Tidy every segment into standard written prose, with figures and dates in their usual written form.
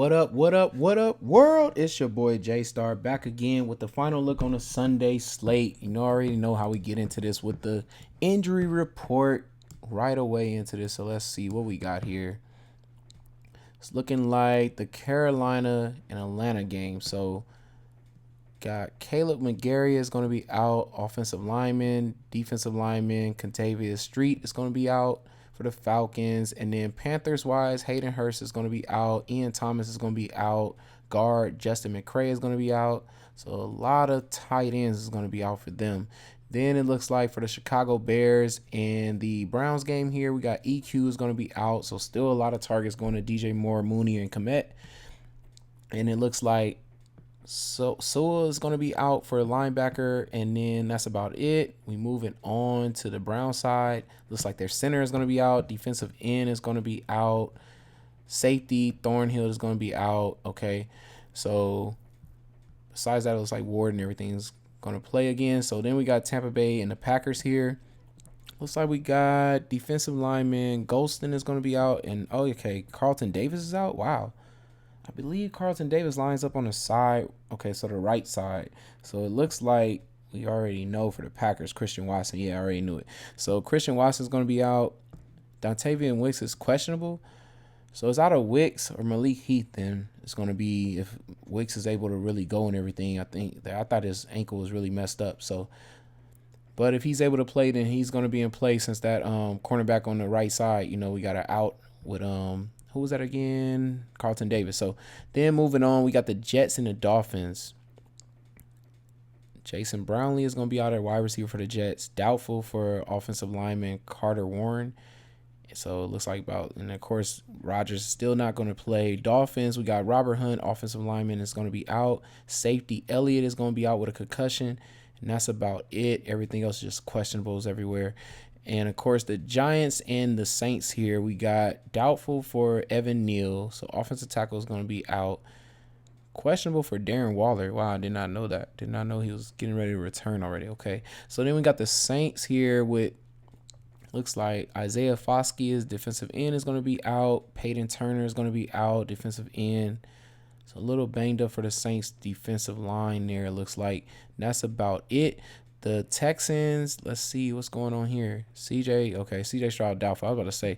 What up, what up, what up, world? It's your boy J Star back again with the final look on the Sunday slate. Already know how we get into this with the injury report right away into this. So let's see what we got here. It's looking like the Carolina and Atlanta game. So got Caleb McGarry is going to be out, offensive lineman, defensive lineman, Contavious Street is going to be out for the Falcons. And then Panthers wise, Hayden Hurst is going to be out. Ian Thomas is going to be out. Guard Justin McCray is going to be out. So a lot of tight ends is going to be out for them. Then it looks like for the Chicago Bears and the Browns game here, we got EQ is going to be out. So still a lot of targets going to DJ Moore, Mooney, and Komet. And it looks like Sewell is going to be out for a linebacker, and then that's about it. We moving on to the Brown side. Looks like their center is going to be out. Defensive end is going to be out. Safety, Thornhill is going to be out. Okay, so besides that, it looks like Ward and everything's going to play again. So then we got Tampa Bay and the Packers here. Looks like we got defensive lineman Golston is going to be out, and Carlton Davis is out. Wow. I believe Carlton Davis lines up on the side. Okay, so the right side. So it looks like we already know for the Packers, Christian Watson. Yeah, I already knew it. So Christian Watson is going to be out. Dontavian Wicks is questionable. So it's out of Wicks or Malik Heath. Then it's going to be if Wicks is able to really go and everything. I thought his ankle was really messed up. So, but if he's able to play, then he's going to be in play since that cornerback on the right side. We got to out with who was that again? Carlton Davis. So then moving on, we got the Jets and the Dolphins. Jason Brownlee is going to be out at wide receiver for the Jets. Doubtful for offensive lineman Carter Warren. So it looks like and of course, Rodgers is still not going to play. Dolphins, we got Robert Hunt, offensive lineman, is going to be out. Safety Elliott is going to be out with a concussion. And that's about it. Everything else is just questionables everywhere. And, of course, the Giants and the Saints here, we got doubtful for Evan Neal. So, offensive tackle is going to be out. Questionable for Darren Waller. Wow, I did not know that. Did not know he was getting ready to return already. Okay. So, then we got the Saints here with, looks like Isaiah Foskey is defensive end is going to be out. Peyton Turner is going to be out, defensive end. So, a little banged up for the Saints defensive line there, it looks like. And that's about it. The Texans, let's see what's going on here. CJ Stroud doubtful. I was about to say,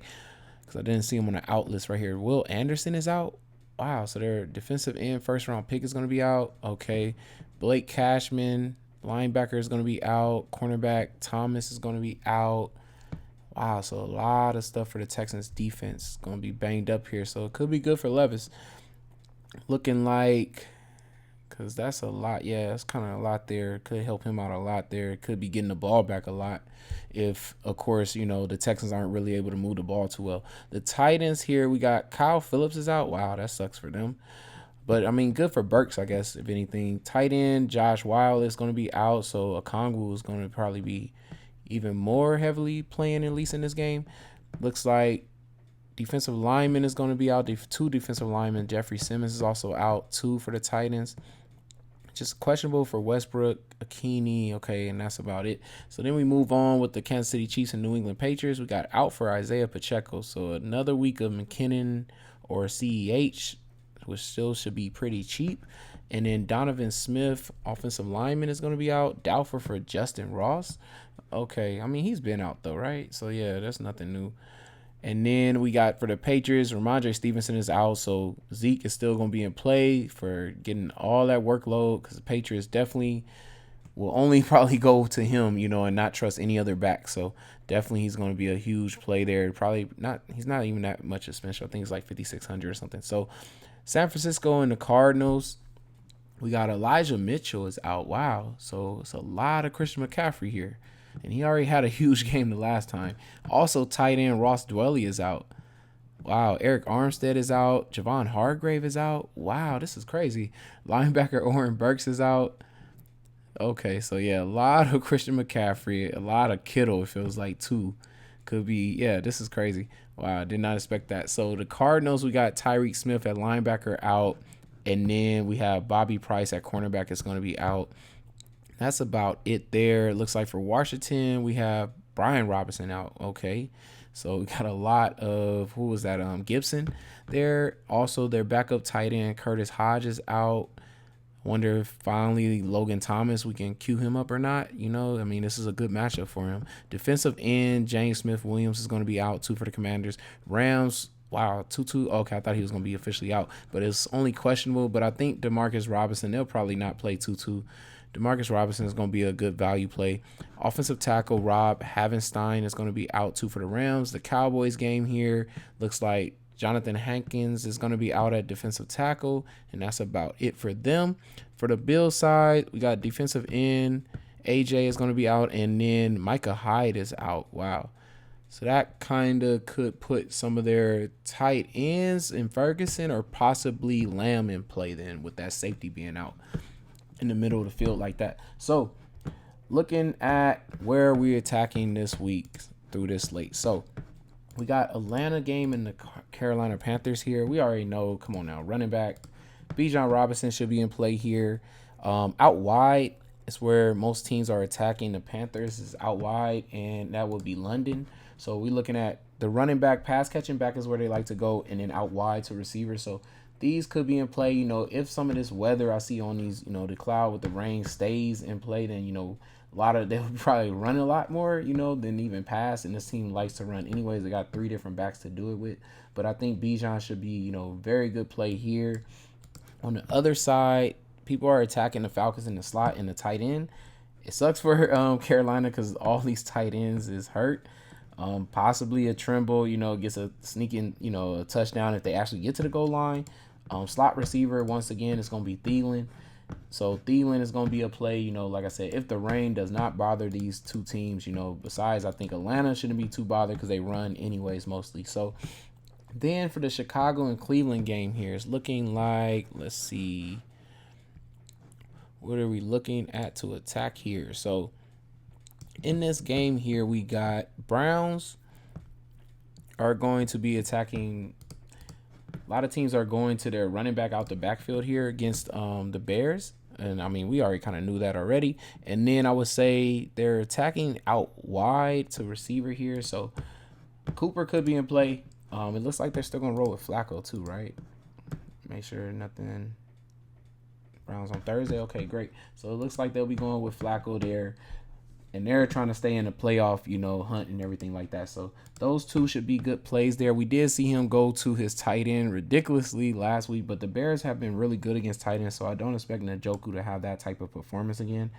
because I didn't see him on the out list right here. Will Anderson is out. Wow, so their defensive end first round pick is going to be out. Okay. Blake Cashman, linebacker, is going to be out. Cornerback Thomas is going to be out. Wow, so a lot of stuff for the Texans defense. Going to be banged up here, so it could be good for Levis. Looking like, because that's a lot. Yeah, that's kind of a lot there. Could help him out a lot there. Could be getting the ball back a lot if, of course, the Texans aren't really able to move the ball too well. The Titans here, we got Kyle Phillips is out. Wow, that sucks for them. But, good for Burks, I guess, if anything. Tight end, Josh Wild is going to be out, so Okongwu is going to probably be even more heavily playing, at least in this game. Looks like defensive lineman is going to be out. Two defensive linemen. Jeffrey Simmons is also out, 2 for the Titans. Just questionable for Westbrook, Akini, okay, and that's about it. So then we move on with the Kansas City Chiefs and New England Patriots. We got out for Isaiah Pacheco. So another week of McKinnon or CEH, which still should be pretty cheap. And then Donovan Smith, offensive lineman, is going to be out. Doubtful for Justin Ross. Okay, he's been out though, right? So yeah, that's nothing new. And then we got for the Patriots, Ramondre Stevenson is out, so Zeke is still going to be in play for getting all that workload because the Patriots definitely will only probably go to him, and not trust any other back. So definitely he's going to be a huge play there. Probably not. He's not even that much expensive. I think it's like 5,600 or something. So San Francisco and the Cardinals, we got Elijah Mitchell is out. Wow. So it's a lot of Christian McCaffrey here. And he already had a huge game the last time. Also, tight end Ross Dwelly is out. Wow, Eric Armstead is out. Javon Hargrave is out. Wow, this is crazy. Linebacker Oren Burks is out. Okay, so yeah, a lot of Christian McCaffrey, a lot of Kittle, it feels like, too. Could be, yeah, this is crazy. Wow, I did not expect that. So the Cardinals, we got Tyreek Smith at linebacker out. And then we have Bobby Price at cornerback is going to be out. That's about it there. It looks like for Washington, we have Brian Robinson out. Okay. So we got a lot of, who was that? Gibson there. Also, their backup tight end Curtis Hodge is out. Wonder if finally Logan Thomas, we can cue him up or not. I mean, this is a good matchup for him. Defensive end James Smith Williams is going to be out too for the Commanders. Rams, wow, Tutu. Okay, I thought he was going to be officially out, but it's only questionable. But I think Demarcus Robinson, they'll probably not play Tutu. Demarcus Robinson is going to be a good value play. Offensive tackle Rob Havenstein is going to be out too for the Rams. The Cowboys game here looks like Jonathan Hankins is going to be out at defensive tackle, and that's about it for them. For the Bills side, we got defensive end AJ is going to be out, and then Micah Hyde is out. Wow. So that kind of could put some of their tight ends in Ferguson or possibly Lamb in play then, with that safety being out in the middle of the field like that. So looking at where we're attacking this week through this slate. So we got Atlanta game and the Carolina Panthers here. We already know, come on now, running back Bijan Robinson should be in play here. Out wide is where most teams are attacking. The Panthers is out wide, and that would be London. So we're looking at the running back, pass catching back is where they like to go, and then out wide to receivers. So these could be in play. If some of this weather I see on these, the cloud with the rain stays in play, then, they'll probably run a lot more, than even pass. And this team likes to run anyways. They got 3 different backs to do it with. But I think Bijan should be, very good play here. On the other side, people are attacking the Falcons in the slot and the tight end. It sucks for Carolina because all these tight ends is hurt. Possibly a Trimble, gets a sneaking, a touchdown if they actually get to the goal line. Slot receiver, once again, it's going to be Thielen. So Thielen is going to be a play, like I said, if the rain does not bother these two teams, besides I think Atlanta shouldn't be too bothered because they run anyways mostly. So then for the Chicago and Cleveland game here, it's looking like, let's see, what are we looking at to attack here? So in this game here, we got Browns are going to be attacking. A lot of teams are going to their running back out the backfield here against the Bears. And, I mean, we already kind of knew that already. And then I would say they're attacking out wide to receiver here. So Cooper could be in play. It looks like they're still going to roll with Flacco too, right? Make sure nothing. Browns on Thursday. Okay, great. So it looks like they'll be going with Flacco there. And they're trying to stay in the playoff, hunt and everything like that. So those two should be good plays there. We did see him go to his tight end ridiculously last week, but the Bears have been really good against tight ends, so I don't expect Njoku to have that type of performance again.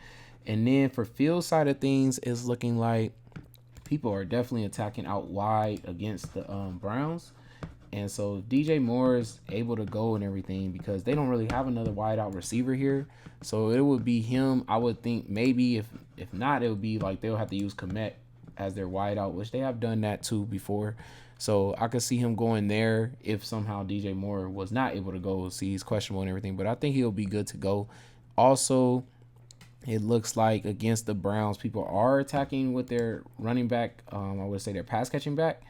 And then for field side of things, it's looking like people are definitely attacking out wide against the Browns. And so DJ Moore is able to go and everything because they don't really have another wide out receiver here. So it would be him. I would think maybe if not, it would be like they'll have to use Komet as their wide out, which they have done that too before. So I could see him going there if somehow DJ Moore was not able to go. See, he's questionable and everything, but I think he'll be good to go. Also, it looks like against the Browns, people are attacking with their running back. I would say their pass catching back.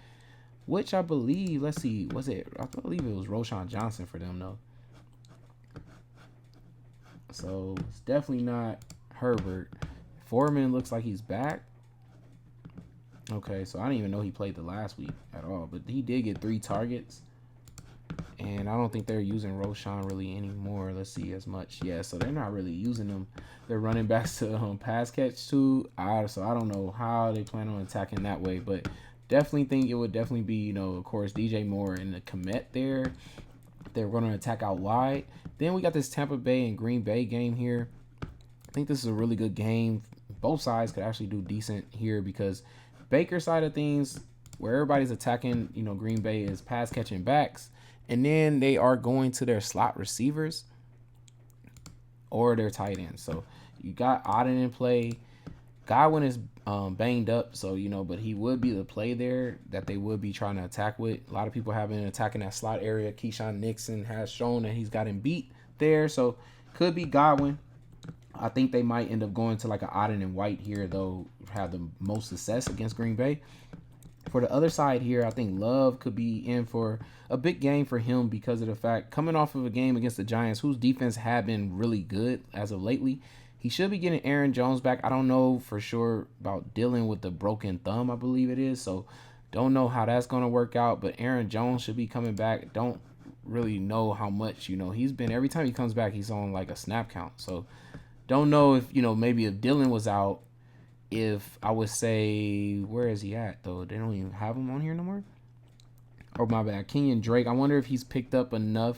Which I believe, let's see, was it? I believe it was Roshan Johnson for them, though. So it's definitely not Herbert. Foreman looks like he's back. Okay, so I didn't even know he played the last week at all, but he did get 3 targets. And I don't think they're using Roshan really anymore. Let's see, as much. Yeah, so they're not really using them. They're running backs to pass catch too. So I don't know how they plan on attacking that way, but definitely think it would definitely be, of course, DJ Moore and the Komet there. They're going to attack out wide. Then we got this Tampa Bay and Green Bay game here. I think this is a really good game. Both sides could actually do decent here because Baker's side of things, where everybody's attacking, Green Bay is pass catching backs. And then they are going to their slot receivers or their tight ends. So you got Auden in play. Godwin is banged up, so but he would be the play there that they would be trying to attack with. A lot of people have been attacking that slot area. Keyshawn Nixon has shown that he's gotten beat there, so could be Godwin. I think they might end up going to like an Auden and White here, though, have the most success against Green Bay. For the other side here, I think Love could be in for a big game for him because of the fact coming off of a game against the Giants, whose defense had been really good as of lately. He should be getting Aaron Jones back. I don't know for sure about dealing with the broken thumb, I believe it is. So Don't know how that's going to work out, but Aaron Jones should be coming back. Don't really know how much, he's been, every time he comes back, he's on like a snap count. So don't know if, maybe if Dylan was out, if I would say, where is he at though? They don't even have him on here no more. Oh, my bad. Kenyon Drake. I wonder if he's picked up enough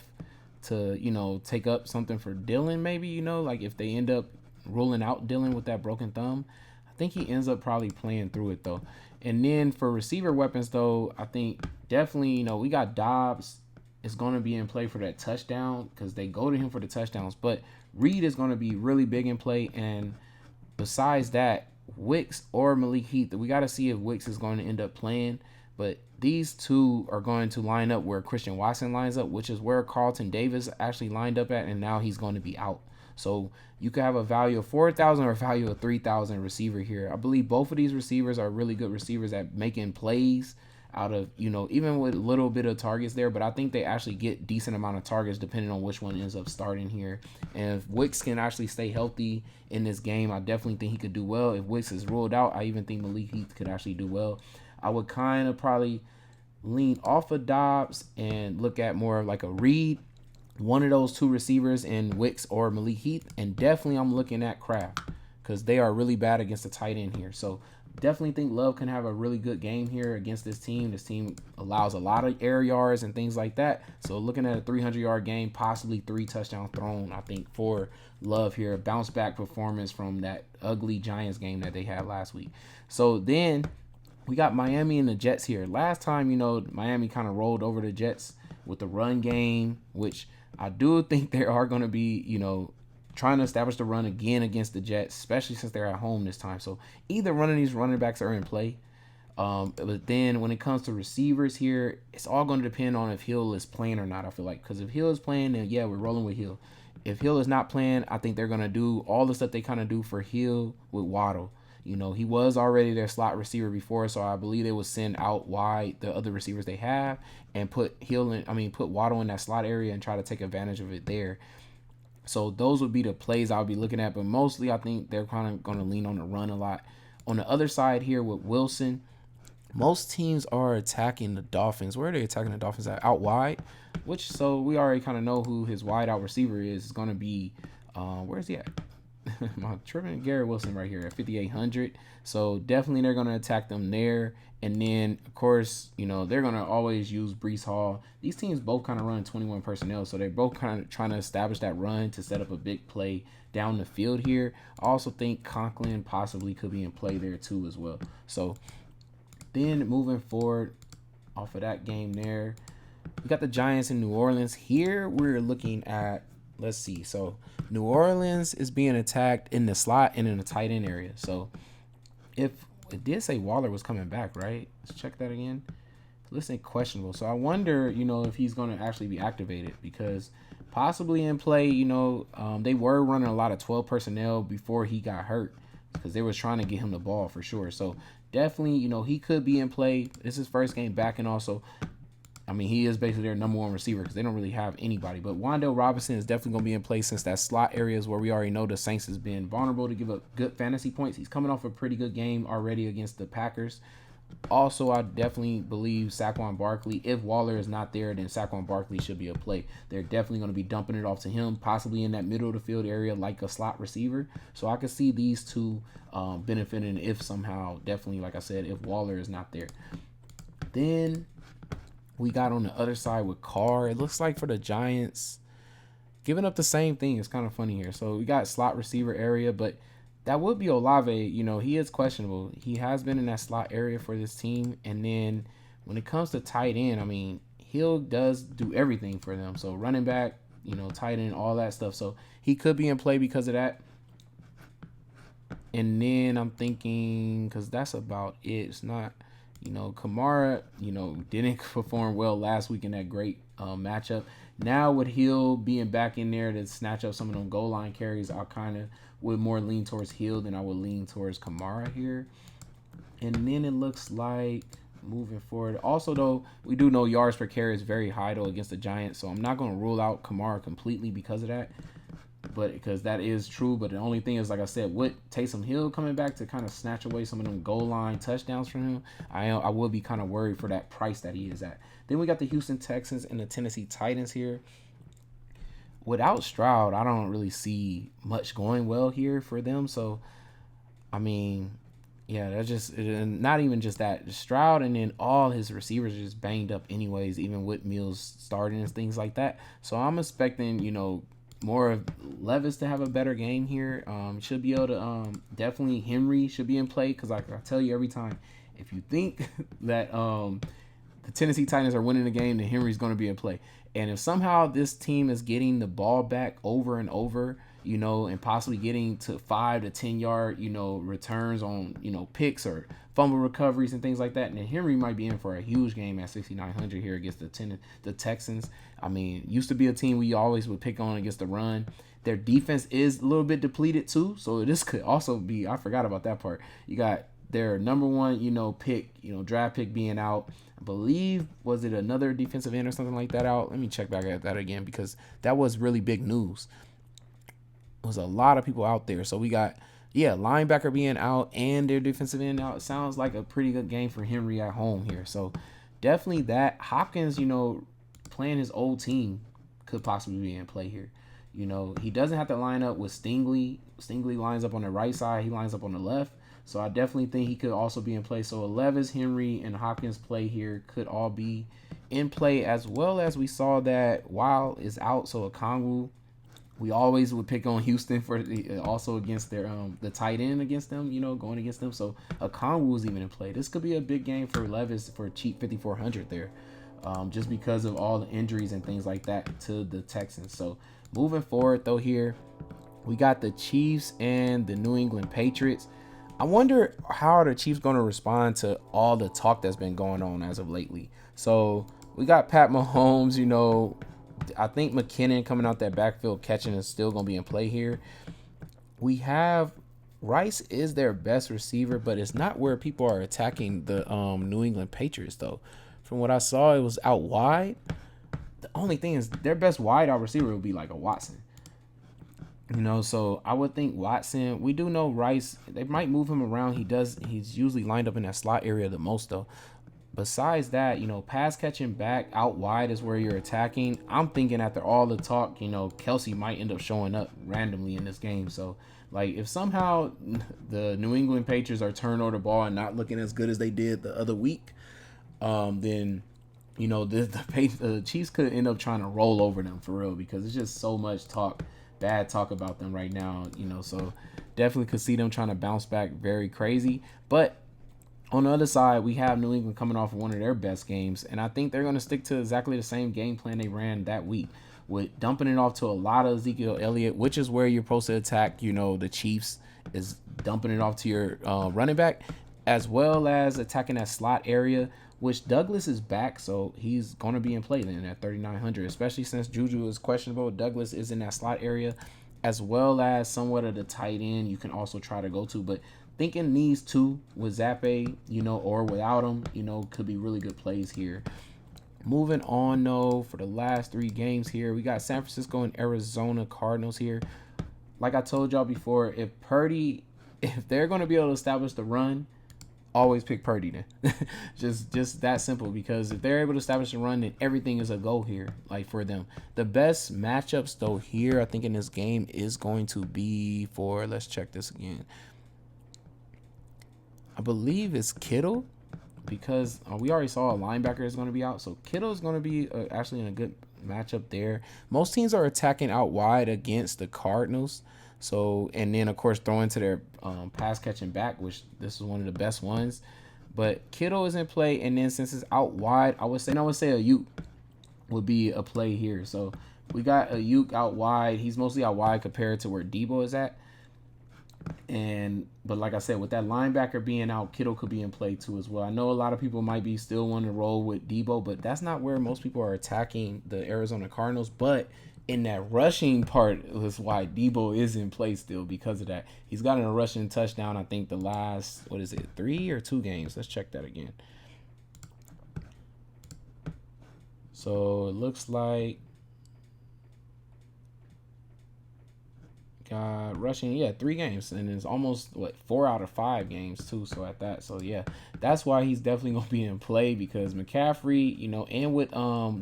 to, take up something for Dylan, maybe, like if they end up ruling out Dylan with that broken thumb. I think he ends up probably playing through it though. And then for receiver weapons though, I think definitely, we got Dobbs is going to be in play for that touchdown because they go to him for the touchdowns. But Reed is going to be really big in play. And besides that, Wicks or Malik Heath, we got to see if Wicks is going to end up playing. But these two are going to line up where Christian Watson lines up, which is where Carlton Davis actually lined up at, and now he's going to be out. So you could have a value of 4,000 or a value of 3,000 receiver here. I believe both of these receivers are really good receivers at making plays out of, even with a little bit of targets there, but I think they actually get decent amount of targets depending on which one ends up starting here. And if Wicks can actually stay healthy in this game, I definitely think he could do well. If Wicks is ruled out, I even think Malik Heath could actually do well. I would kind of probably lean off of Dobbs and look at more like a Reed, one of those two receivers in Wicks or Malik Heath. And definitely I'm looking at Kraft because they are really bad against the tight end here. So definitely think Love can have a really good game here against this team. This team allows a lot of air yards and things like that. So looking at a 300-yard game, possibly 3 touchdowns thrown, I think, for Love here. Bounce back performance from that ugly Giants game that they had last week. So then we got Miami and the Jets here. Last time, Miami kind of rolled over the Jets with the run game, which I do think they are going to be, trying to establish the run again against the Jets, especially since they're at home this time. So either one of these running backs are in play. But then when it comes to receivers here, it's all going to depend on if Hill is playing or not, I feel like. Because if Hill is playing, then yeah, we're rolling with Hill. If Hill is not playing, I think they're going to do all the stuff they kind of do for Hill with Waddle. He was already their slot receiver before, so I believe they would send out wide the other receivers they have and put Waddle in that slot area and try to take advantage of it there. So those would be the plays I'll be looking at, but mostly I think they're kind of going to lean on the run a lot. On the other side here with Wilson, most teams are attacking the Dolphins. Where are they attacking the Dolphins at? Out wide, so we already kind of know who his wide out receiver is. It's going to be, where's he at? My tripping Garrett Wilson right here at 5,800. So definitely they're going to attack them there. And then, of course, they're going to always use Breece Hall. These teams both kind of run 21 personnel, so they're both kind of trying to establish that run to set up a big play down the field here. I also think Conklin possibly could be in play there too as well. So then moving forward off of that game there, we got the Giants in New Orleans. Here we're looking at, let's see. So New Orleans is being attacked in the slot and in the tight end area. So if it did say Waller was coming back, right? Let's check that again. Listen, questionable. So I wonder, if he's going to actually be activated because possibly in play, they were running a lot of 12 personnel before he got hurt because they was trying to get him the ball for sure. So definitely, he could be in play. This is his first game back, and also, he is basically their number one receiver because they don't really have anybody. But Wan'Dale Robinson is definitely going to be in place since that slot area is where we already know the Saints has been vulnerable to give up good fantasy points. He's coming off a pretty good game already against the Packers. Also, I definitely believe Saquon Barkley. If Waller is not there, then Saquon Barkley should be a play. They're definitely going to be dumping it off to him, possibly in that middle of the field area like a slot receiver. So I could see these two benefiting if somehow, definitely, like I said, if Waller is not there. Then we got on the other side with Carr. It looks like for the Giants, giving up the same thing. It's kind of funny here. So we got slot receiver area, but that would be Olave. He is questionable. He has been in that slot area for this team. And then when it comes to tight end, Hill does do everything for them. So running back, tight end, all that stuff. So he could be in play because of that. And then I'm thinking, because that's about it. It's not, Kamara, didn't perform well last week in that great matchup. Now with Hill being back in there to snatch up some of them goal line carries, I kind of would more lean towards Hill than I would lean towards Kamara here. And then it looks like moving forward. Also, though, we do know yards per carry is very high, though, against the Giants. So I'm not going to rule out Kamara completely because of that. but because that is true. But the only thing is, like I said, with Taysom Hill coming back to kind of snatch away some of them goal line touchdowns from him, I will be kind of worried for that price that he is at. Then we got the Houston Texans and the Tennessee Titans here. Without Stroud, I don't really see much going well here for them. So, I mean, yeah, that's just not even just that. Stroud and then all his receivers are just banged up anyways, even with Mills starting and things like that. So I'm expecting, more of Levis to have a better game here. Should be able to definitely Henry should be in play because like I tell you every time, if you think that the Tennessee Titans are winning the game, then Henry's going to be in play. And if somehow this team is getting the ball back over and over, and possibly getting to 5 to 10 yard, returns on, picks or fumble recoveries and things like that, and then Henry might be in for a huge game at 6,900 here against the Texans. I mean, used to be a team we always would pick on against the run. Their defense is a little bit depleted too, so this could also be, I forgot about that part. You got their number one, pick, draft pick being out. I believe, was it another defensive end or something like that out? Let me check back at that again because that was really big news. It was a lot of people out there. So we got, linebacker being out and their defensive end out. It sounds like a pretty good game for Henry at home here. So definitely that. Hopkins, playing his old team could possibly be in play here. He doesn't have to line up with Stingley. Stingley lines up on the right side. He lines up on the left. So I definitely think he could also be in play. So Levis, Henry, and Hopkins play here could all be in play, as well as we saw that Wild is out. So Okongwu, we always would pick on Houston for also against their the tight end against them, going against them. So Okongwu was even in play. This could be a big game for Levis for cheap 5,400 there, just because of all the injuries and things like that to the Texans. So moving forward though, here we got the Chiefs and the New England Patriots. I wonder how are the Chiefs going to respond to all the talk that's been going on as of lately. So we got Pat Mahomes, I think McKinnon coming out that backfield catching is still going to be in play here. We have Rice is their best receiver, but it's not where people are attacking the New England Patriots though. From what I saw, it was out wide. The only thing is their best wide out receiver would be like a Watson. So I would think Watson. We do know Rice. They might move him around. He's usually lined up in that slot area the most though. Besides that, pass catching back out wide is where you're attacking. I'm thinking after all the talk, Kelsey might end up showing up randomly in this game. So like if somehow the New England Patriots are turning over the ball and not looking as good as they did the other week, then the Chiefs could end up trying to roll over them for real because it's just so much bad talk about them right now, so definitely could see them trying to bounce back very crazy. But on the other side, we have New England coming off of one of their best games, and I think they're going to stick to exactly the same game plan they ran that week with dumping it off to a lot of Ezekiel Elliott, which is where you're supposed to attack, the Chiefs is dumping it off to your running back, as well as attacking that slot area, which Douglas is back, so he's going to be in play then at 3,900, especially since Juju is questionable. Douglas is in that slot area, as well as somewhat of the tight end you can also try to go to. But thinking these two with Zappe, or without him, could be really good plays here. Moving on, though, for the last 3 games here, we got San Francisco and Arizona Cardinals here. Like I told y'all before, if they're going to be able to establish the run, always pick Purdy then. just that simple, because if they're able to establish a run, then everything is a go here, like for them. The best matchups though here, I think in this game is going to be for, let's check this again. I believe it's Kittle, because we already saw a linebacker is going to be out. So Kittle is going to be actually in a good matchup there. Most teams are attacking out wide against the Cardinals. So, and then of course throwing to their pass catching back, which this is one of the best ones. But Kittle is in play, and then since it's out wide, I would say Ayuk would be a play here. So we got Ayuk out wide. He's mostly out wide compared to where Debo is at. But like I said, with that linebacker being out, Kittle could be in play too as well. I know a lot of people might be still wanting to roll with Debo, but that's not where most people are attacking the Arizona Cardinals. But in that rushing part is why Debo is in play still, because of that. He's gotten a rushing touchdown, I think, the last, 3 or 2 games? Let's check that again. So it looks like got rushing, yeah, 3 games, and it's almost what 4 out of 5 games too. So at that, so yeah, that's why he's definitely gonna be in play because McCaffrey, and with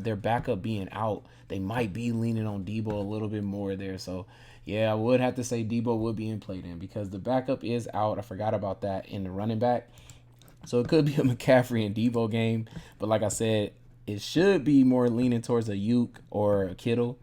their backup being out, they might be leaning on Debo a little bit more there. So yeah, I would have to say Debo would be in play then because the backup is out. I forgot about that in the running back. So it could be a McCaffrey and Debo game, but like I said, it should be more leaning towards a Uke or a Kittle,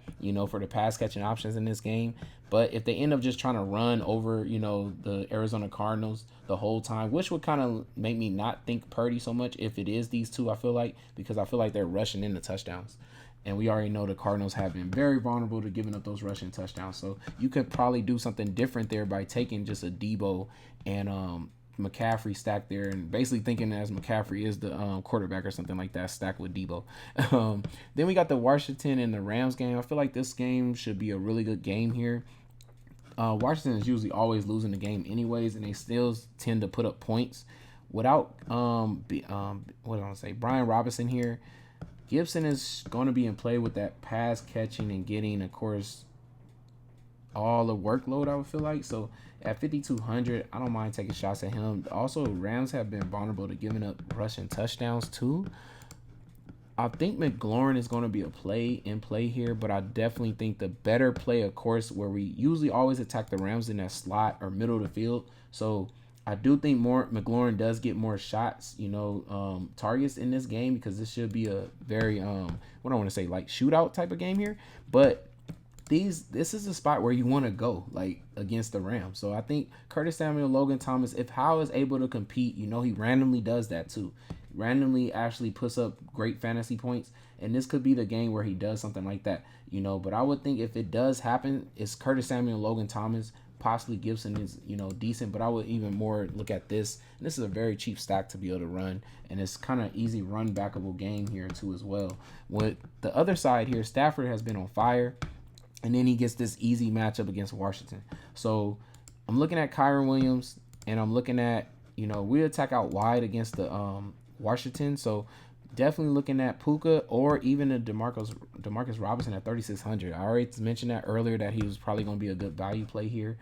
for the pass catching options in this game. But if they end up just trying to run over, the Arizona Cardinals the whole time, which would kind of make me not think Purdy so much if it is these two, I feel like, because I feel like they're rushing into touchdowns. And we already know the Cardinals have been very vulnerable to giving up those rushing touchdowns. So you could probably do something different there by taking just a Debo and McCaffrey stacked there, and basically thinking as McCaffrey is the quarterback or something like that, stacked with Debo. Then we got the Washington and the Rams game. I feel like this game should be a really good game here. Washington is usually always losing the game anyways, and they still tend to put up points without what do I want to say, Brian Robinson here. Gibson is going to be in play with that pass catching and getting, of course, all the workload, I would feel like. So at 5,200, I don't mind taking shots at him. Also, Rams have been vulnerable to giving up rushing touchdowns too. I think McLaurin is going to be a play here, but I definitely think the better play, of course, where we usually always attack the Rams in that slot or middle of the field. So I do think more McLaurin does get more shots, targets in this game because this should be a very what I want to say, like shootout type of game here. But this is a spot where you want to go like against the Rams. So I think Curtis Samuel, Logan Thomas, if Howe is able to compete, he randomly does that too. Randomly actually puts up great fantasy points, and this could be the game where he does something like that, But I would think if it does happen, it's Curtis Samuel, Logan Thomas, possibly Gibson is decent, but I would even more look at this. And this is a very cheap stack to be able to run, and it's kind of easy run backable game here too as well. With the other side here, Stafford has been on fire. And then he gets this easy matchup against Washington. So I'm looking at Kyron Williams, and I'm looking at, we attack out wide against the Washington. So definitely looking at Puka or even a Demarcus Robinson at 3,600. I already mentioned that earlier that he was probably going to be a good value play here.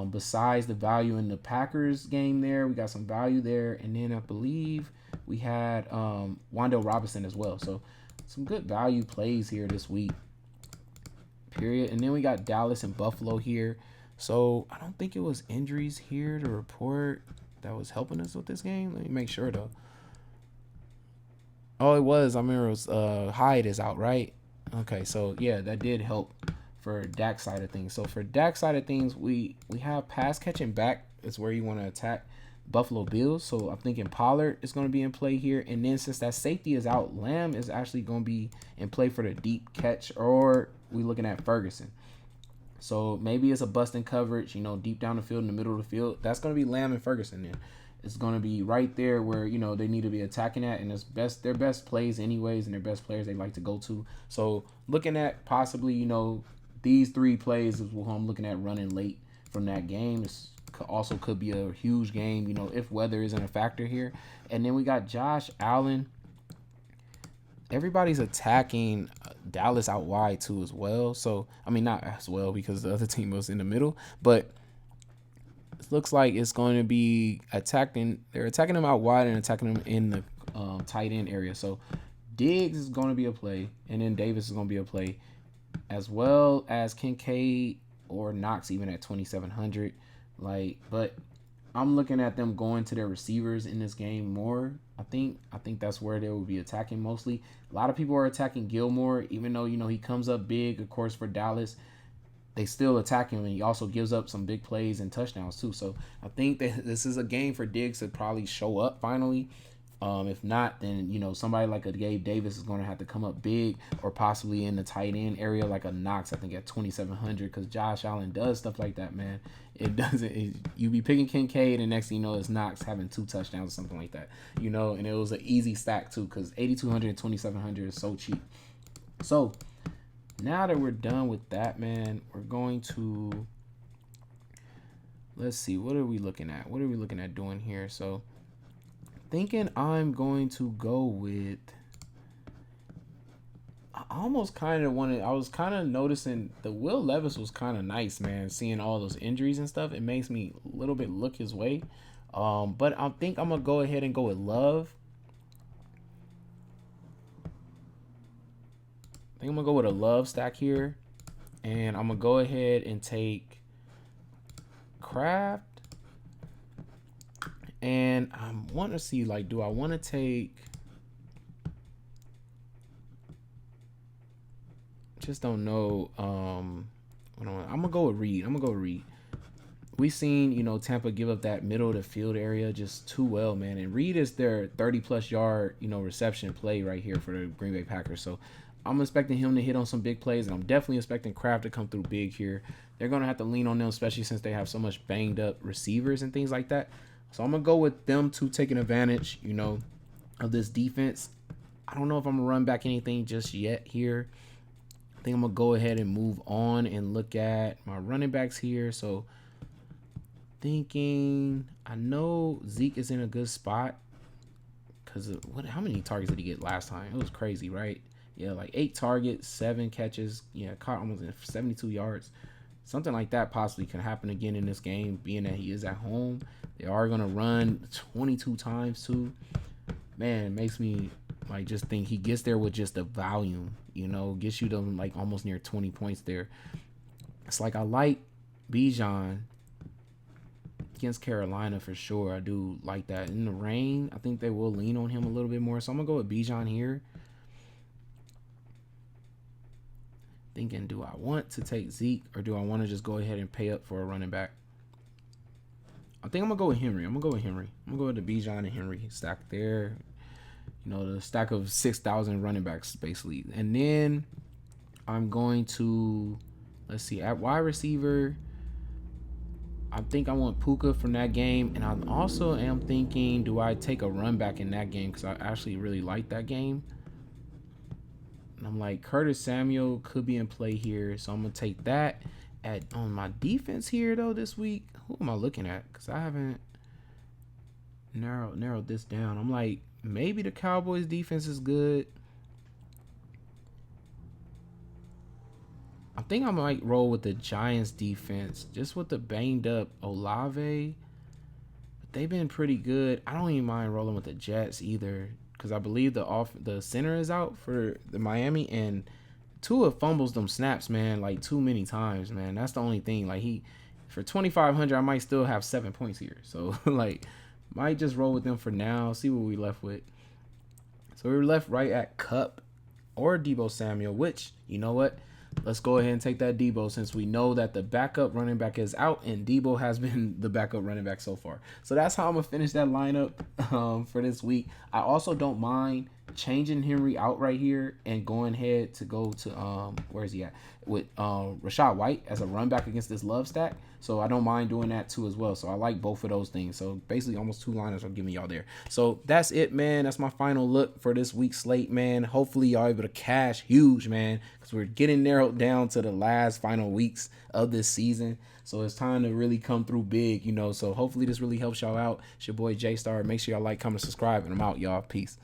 Besides the value in the Packers game there, we got some value there. And then I believe we had Wandale Robinson as well. So some good value plays here this week. Period. And then we got Dallas and Buffalo here. So I don't think it was injuries here to report that was helping us with this game. Let me make sure though. Oh, it was. I remember it was Hyde is out, right? Okay, so yeah, that did help for Dak side of things. So for Dak side of things, we have pass catching back is where you want to attack Buffalo Bills. So I'm thinking Pollard is going to be in play here. And then since that safety is out, Lamb is actually going to be in play for the deep catch, or we looking at Ferguson. So maybe it's a busting coverage, deep down the field, in the middle of the field. That's going to be Lamb and Ferguson then. It's going to be right there where, they need to be attacking at, and it's their best plays anyways, and their best players they like to go to. So looking at possibly, these 3 plays is what I'm looking at running late from that game. It's also could be a huge game, if weather isn't a factor here. And then we got Josh Allen. Everybody's attacking Dallas out wide too as well. So, I mean, not as well because the other team was in the middle, but it looks like it's going to be attacking. They're attacking them out wide and attacking them in the tight end area. So Diggs is going to be a play, and then Davis is going to be a play, as well as Kincaid or Knox even at 2,700. But I'm looking at them going to their receivers in this game more. I think that's where they will be attacking mostly. A lot of people are attacking Gilmore, even though he comes up big, of course, for Dallas. They still attack him, and he also gives up some big plays and touchdowns too. So I think that this is a game for Diggs to probably show up finally. If not, then somebody like a Gabe Davis is going to have to come up big, or possibly in the tight end area like a Knox. I think at 2,700, because Josh Allen does stuff like that, man. It doesn't. You be picking Kincaid, and next thing you know, it's Knox having 2 touchdowns or something like that. And it was an easy stack too, because 8,200 and 2,700 is so cheap. So now that we're done with that, man, we're going to, let's see, what are we looking at? What are we looking at doing here? So thinking I'm going to go with, I almost kind of wanted. I was kind of noticing the Will Levis was kind of nice, man. Seeing all those injuries and stuff, it makes me a little bit look his way. But I think I'm gonna go ahead and go with Love. I think I'm gonna go with a Love stack here, and I'm gonna go ahead and take Kraft. And I want to see, like, do I want to take? Just don't know. I'm gonna go with Reed. We seen, Tampa give up that middle of the field area just too well, man. And Reed is their 30+ yard, reception play right here for the Green Bay Packers. So I'm expecting him to hit on some big plays, and I'm definitely expecting Kraft to come through big here. They're gonna have to lean on them, especially since they have so much banged up receivers and things like that. So I'm gonna go with them two taking advantage, of this defense. I don't know if I'm gonna run back anything just yet here. I think I'm gonna go ahead and move on and look at my running backs here. So thinking, I know Zeke is in a good spot because how many targets did he get last time? It was crazy, right? Yeah, like 8 targets, 7 catches. Yeah, caught almost 72 yards. Something like that possibly can happen again in this game, being that he is at home. They are gonna run 22 times too. Man, it makes me like just think he gets there with just the volume, gets you to like almost near 20 points there. It's like I like Bijan against Carolina for sure. I do like that. In the rain, I think they will lean on him a little bit more. So I'm gonna go with Bijan here. Thinking, do I want to take Zeke or do I want to just go ahead and pay up for a running back? I think I'm gonna go with Henry. I'm gonna go with the Bijan and Henry stack there. The stack of 6,000 running backs basically. And then I'm going to, let's see, at wide receiver, I think I want Puka from that game. And I also am thinking, do I take a run back in that game? Because I actually really like that game. And I'm like, Curtis Samuel could be in play here. So I'm going to take that. On my defense here, though, this week, who am I looking at? Because I haven't narrowed this down. I'm like, maybe the Cowboys defense is good. I think I might roll with the Giants defense, just with the banged up Olave. But they've been pretty good. I don't even mind rolling with the Jets either, because I believe the center is out for the Miami, and Tua fumbles them snaps, man, like too many times, man. That's the only thing. Like for 2,500, I might still have 7 points here. So like, might just roll with them for now. See what we left with. So we were left right at Cup or Deebo Samuel, which, you know what? Let's go ahead and take that Deebo, since we know that the backup running back is out and Deebo has been the backup running back so far. So that's how I'm going to finish that lineup for this week. I also don't mind changing Henry out right here and going ahead to go to, where is he at? With Rachaad White as a run back against this Love stack. So I don't mind doing that too as well. So I like both of those things. So basically almost 2 liners I'm giving y'all there. So that's it, man. That's my final look for this week's slate, man. Hopefully y'all able to cash huge, man, because we're getting narrowed down to the last final weeks of this season. So it's time to really come through big, So hopefully this really helps y'all out. It's your boy J Star. Make sure y'all like, comment, subscribe, and I'm out, y'all. Peace.